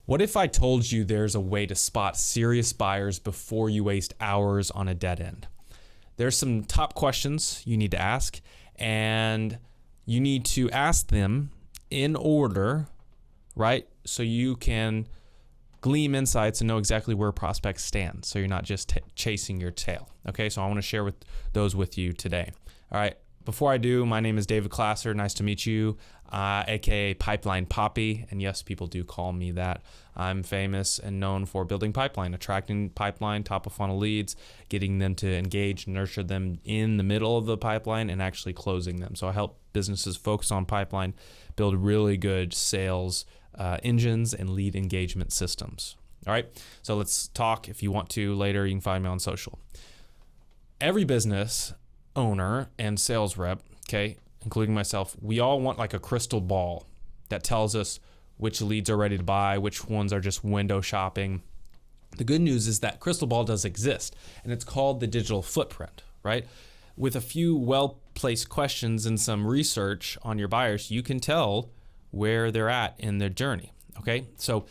What if I told you there's a way to spot serious buyers before you waste hours on a dead end? There's some top questions you need to ask, and you need to ask them in order, right? So you can glean insights and know exactly where prospects stand, so you're not just chasing your tail. Okay, so I want to share those with you today. All right, before I do, my name is David Klasser. Nice to meet you, aka Pipeline Poppy, and yes, people do call me that. I'm famous and known for building pipeline, attracting pipeline, top of funnel leads, getting them to engage, nurture them in the middle of the pipeline, and actually closing them. So I help businesses focus on pipeline, build really good sales engines and lead engagement systems. All right, so let's talk. If you want to later, you can find me on social. Every business owner and sales rep, okay, including myself, we all want like a crystal ball that tells us which leads are ready to buy, which ones are just window shopping. The good news is that crystal ball does exist, and it's called the digital footprint, right? With a few well-placed questions and some research on your buyers, you can tell where they're at in their journey, okay? So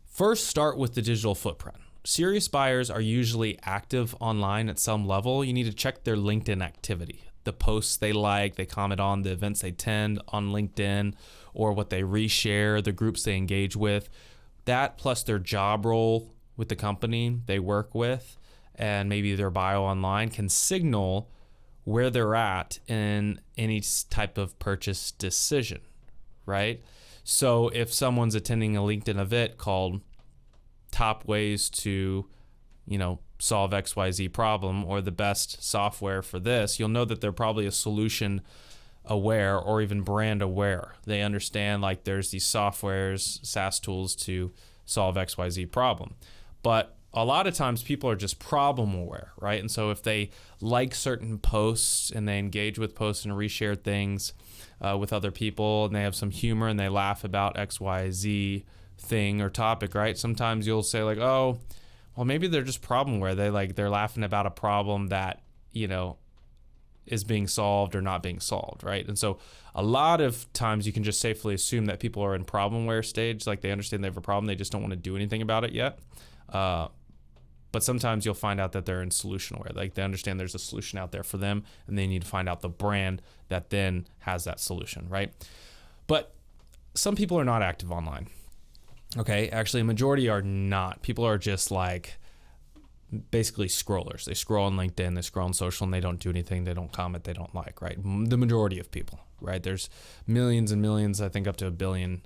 first, start with the digital footprint. Serious buyers are usually active online at some level. You need to check their LinkedIn activity, the posts they like, they comment on, the events they attend on LinkedIn, or what they reshare, the groups they engage with. That plus their job role with the company they work with, and maybe their bio online can signal where they're at in any type of purchase decision, right? So if someone's attending a LinkedIn event called Top Ways to, solve XYZ problem, or the best software for this, you'll know that they're probably a solution aware or even brand aware. They understand like there's these softwares, SaaS tools to solve XYZ problem. But a lot of times people are just problem aware, right? And so if they like certain posts and they engage with posts and reshare things with other people, and they have some humor and they laugh about XYZ thing or topic, right? Sometimes you'll say like, oh, well, maybe they're just problem aware. They're laughing about a problem that, is being solved or not being solved, right? And so a lot of times you can just safely assume that people are in problem aware stage, like they understand they have a problem, they just don't want to do anything about it yet. But sometimes you'll find out that they're in solution aware, like they understand there's a solution out there for them, and they need to find out the brand that then has that solution, right? But some people are not active online. Okay, actually a majority are not. People are just like basically scrollers. They scroll on LinkedIn, they scroll on social, and they don't do anything, they don't comment, they don't like, right? The majority of people, right? There's millions and millions, I think up to 1 billion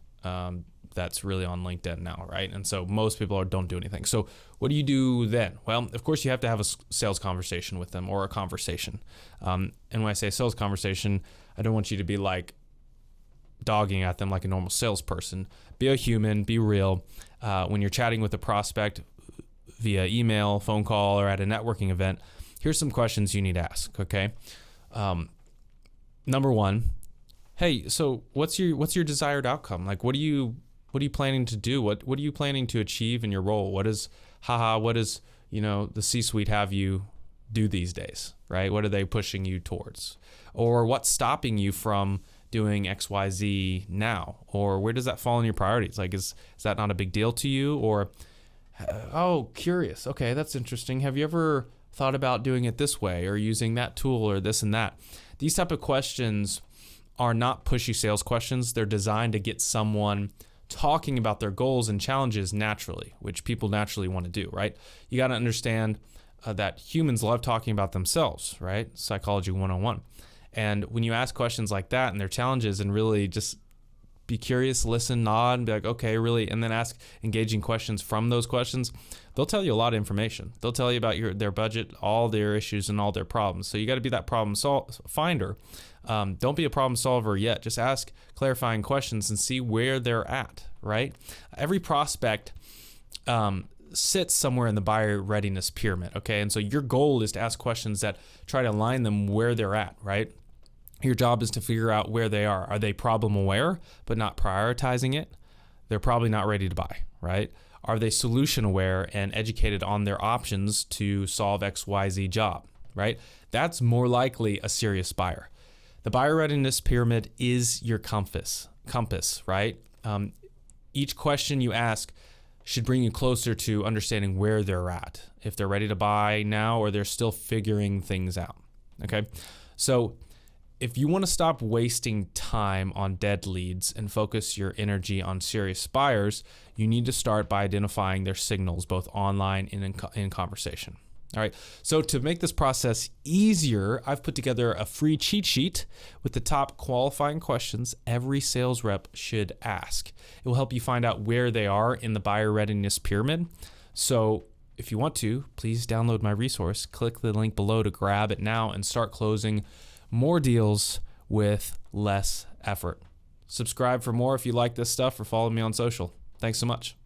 that's really on LinkedIn now, right? And so most people don't do anything. So what do you do then? Well, of course you have to have a sales conversation with them, or a conversation. And when I say sales conversation, I don't want you to be like dogging at them like a normal salesperson. Be a human, be real. When you're chatting with a prospect via email, phone call, or at a networking event, here's some questions you need to ask, okay? Number one, hey, so what's your desired outcome? Like, what are you planning to do? What are you planning to achieve in your role? What does the C-suite have you do these days, right? What are they pushing you towards? Or what's stopping you from doing XYZ now? Or where does that fall in your priorities? Like, is that not a big deal to you? Or, oh, curious. Okay, that's interesting. Have you ever thought about doing it this way, or using that tool, or this and that? These type of questions are not pushy sales questions. They're designed to get someone talking about their goals and challenges naturally, which people naturally want to do, right? You got to understand that humans love talking about themselves, right? Psychology 101. And when you ask questions like that and their challenges, and really just be curious, listen, nod, and be like, okay, really, and then ask engaging questions from those questions, they'll tell you a lot of information. They'll tell you about their budget, all their issues, and all their problems. So you got to be that problem finder. Don't be a problem solver yet. Just ask clarifying questions and see where they're at, right? Every prospect sits somewhere in the buyer readiness pyramid, okay? And so your goal is to ask questions that try to align them where they're at, right? Your job is to figure out where they are. Are they problem aware but not prioritizing it? They're probably not ready to buy, right? Are they solution aware and educated on their options to solve XYZ job, right? That's more likely a serious buyer. The buyer readiness pyramid is your compass, right? Each question you ask should bring you closer to understanding where they're at, if they're ready to buy now or they're still figuring things out. Okay. So if you want to stop wasting time on dead leads and focus your energy on serious buyers, you need to start by identifying their signals, both online and in conversation. All right. So to make this process easier, I've put together a free cheat sheet with the top qualifying questions every sales rep should ask. It will help you find out where they are in the buyer readiness pyramid. So if you want to, please download my resource, click the link below to grab it now and start closing more deals with less effort. Subscribe for more if you like this stuff, or follow me on social. Thanks so much.